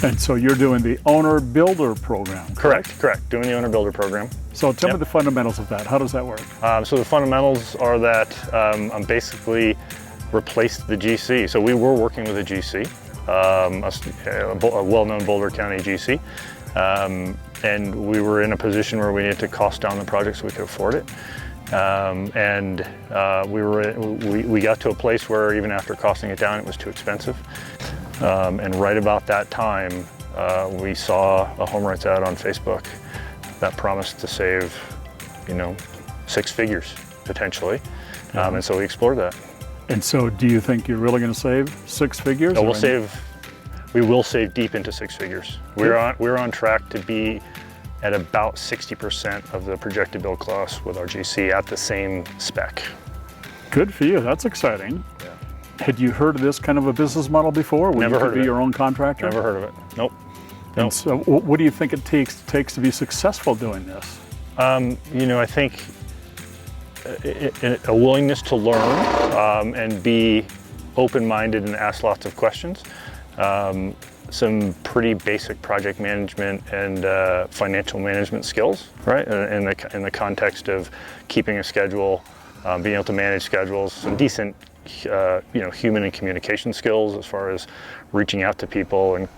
And so you're doing the Owner-Builder Program, Correct. Doing the Owner-Builder Program. So tell me the fundamentals of that. How does that work? So the fundamentals are that I'm basically replaced the GC. So we were working with a GC, a well-known Boulder County GC, and we were in a position where we needed to cost down the project so we could afford it. We got to a place where even after costing it down, it was too expensive. And right about that time, we saw a HomeWrights ad on Facebook that promised to save, 6 figures potentially. And so we explored that. And so do you think you're really going to save 6 figures? No, we will save deep into 6 figures. We're on track to be at about 60% of the projected build cost with our GC at the same spec. Good for you. That's exciting. Yeah. Had you heard of this kind of a business model before? Never heard of it. Be your own contractor? Never heard of it. Nope. And so what do you think it takes to be successful doing this? I think a willingness to learn and be open-minded and ask lots of questions. Some pretty basic project management and financial management skills, right? In the context of keeping a schedule, being able to manage schedules, some decent, human and communication skills as far as reaching out to people and,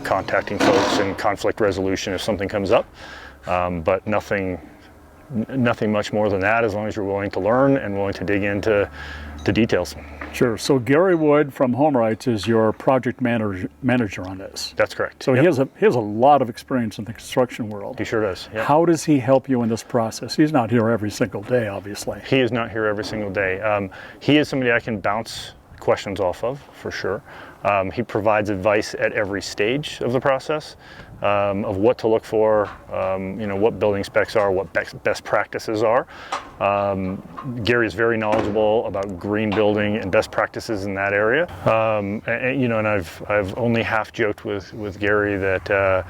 contacting folks and conflict resolution if something comes up. But nothing much more than that, as long as you're willing to learn and willing to dig into the details. Sure. So Gary Wood from HomeWrights is your project manager on this. That's correct. So he has a lot of experience in the construction world. He sure does. Yep. How does he help you in this process? He's not here every single day, obviously. He is not here every single day. He is somebody I can bounce questions off of, for sure. He provides advice at every stage of the process, of what to look for, what building specs are, what best practices are. Gary is very knowledgeable about green building and best practices in that area. And I've only half joked with Gary that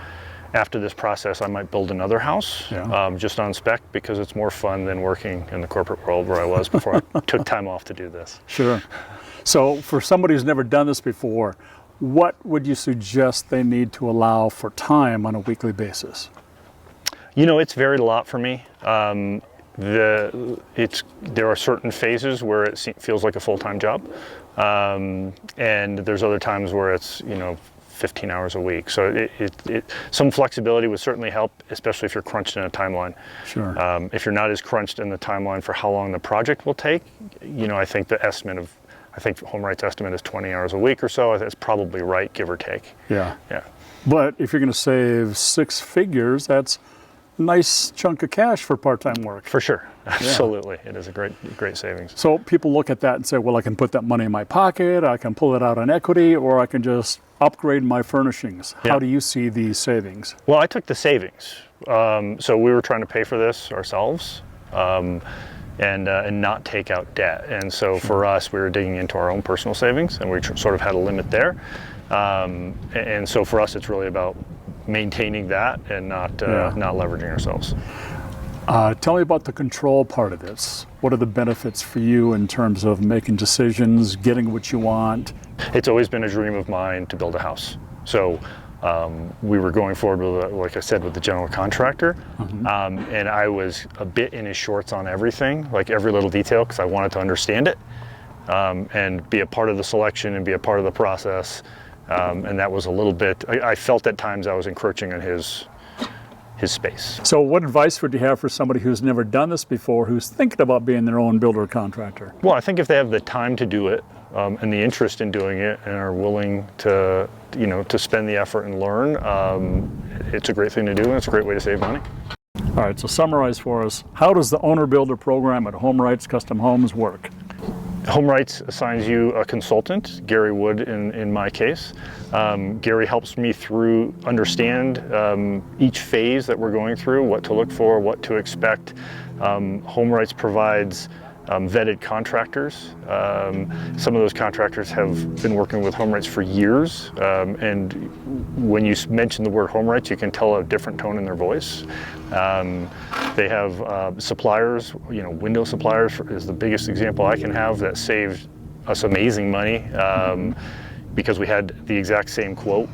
after this process I might build another house, just on spec, because it's more fun than working in the corporate world where I was before I took time off to do this. Sure. So for somebody who's never done this before, what would you suggest they need to allow for time on a weekly basis? It's varied a lot for me. There are certain phases where it feels like a full-time job, and there's other times where it's 15 hours a week. So some flexibility would certainly help, especially if you're crunched in a timeline. Sure. If you're not as crunched in the timeline for how long the project will take, I think HomeWrights estimate is 20 hours a week or so. That's probably right, give or take. Yeah. But if you're going to save 6 figures, that's a nice chunk of cash for part-time work. For sure. Absolutely. It is a great savings. So people look at that and say, well, I can put that money in my pocket, I can pull it out on equity, or I can just upgrade my furnishings. How do you see these savings? Well, I took the savings. So we were trying to pay for this ourselves. And not take out debt. And so for us, we were digging into our own personal savings, and we sort of had a limit there. And so for us, it's really about maintaining that and not leveraging ourselves. Tell me about the control part of this. What are the benefits for you in terms of making decisions, getting what you want? It's always been a dream of mine to build a house. So we were going forward with, like I said, with the general contractor, and I was a bit in his shorts on everything, like every little detail, because I wanted to understand it and be a part of the selection and be a part of the process. And that was a little bit, I felt at times I was encroaching on his space. So what advice would you have for somebody who's never done this before, who's thinking about being their own builder contractor? Well, I think if they have the time to do it and the interest in doing it and are willing to, to spend the effort and learn, it's a great thing to do, and it's a great way to save money. All right, so summarize for us, how does the Owner-Builder Program at HomeWrights Custom Homes work? HomeWrights assigns you a consultant, Gary Wood in my case. Gary helps me understand each phase that we're going through, what to look for, what to expect. HomeWrights provides vetted contractors. Some of those contractors have been working with HomeWrights for years, and when you mention the word HomeWrights, you can tell a different tone in their voice. They have suppliers, window suppliers is the biggest example I can have that saved us amazing money. because we had the exact same quote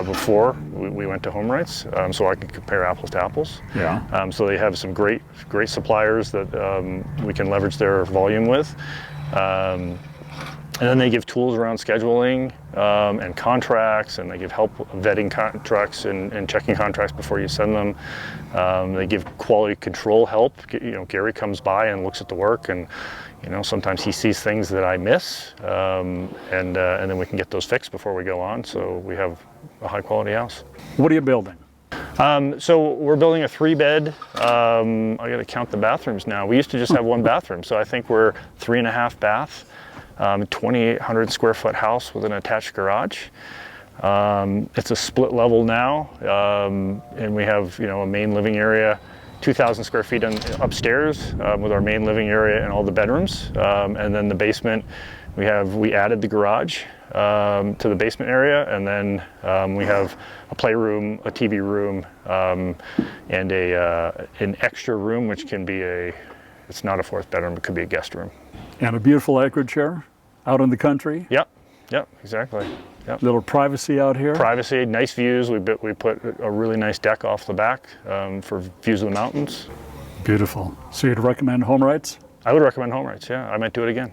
before we went to HomeWrights, so I could compare apples to apples. Yeah. So they have some great suppliers that we can leverage their volume with. And then they give tools around scheduling and contracts, and they give help vetting contracts and checking contracts before you send them. They give quality control help. You know, Gary comes by and looks at the work, and you know, sometimes he sees things that I miss, and then we can get those fixed before we go on. So we have a high quality house. What are you building? So we're building a 3-bed. I got to count the bathrooms now. We used to just have 1 bathroom, so I think we're 3.5 bath. 2,800 square foot house with an attached garage. It's a split level now, and we have, you know, a main living area, 2,000 square feet upstairs with our main living area and all the bedrooms, and then the basement. We added the garage to the basement area, and then we have a playroom, a TV room, and an extra room, which can be it's not a 4th bedroom, it could be a guest room. And a beautiful acreage here out in the country. Yep, exactly. Yep. Little privacy out here. Privacy, nice views. We put a really nice deck off the back for views of the mountains. Beautiful. So you'd recommend HomeWrights? I would recommend HomeWrights, yeah. I might do it again.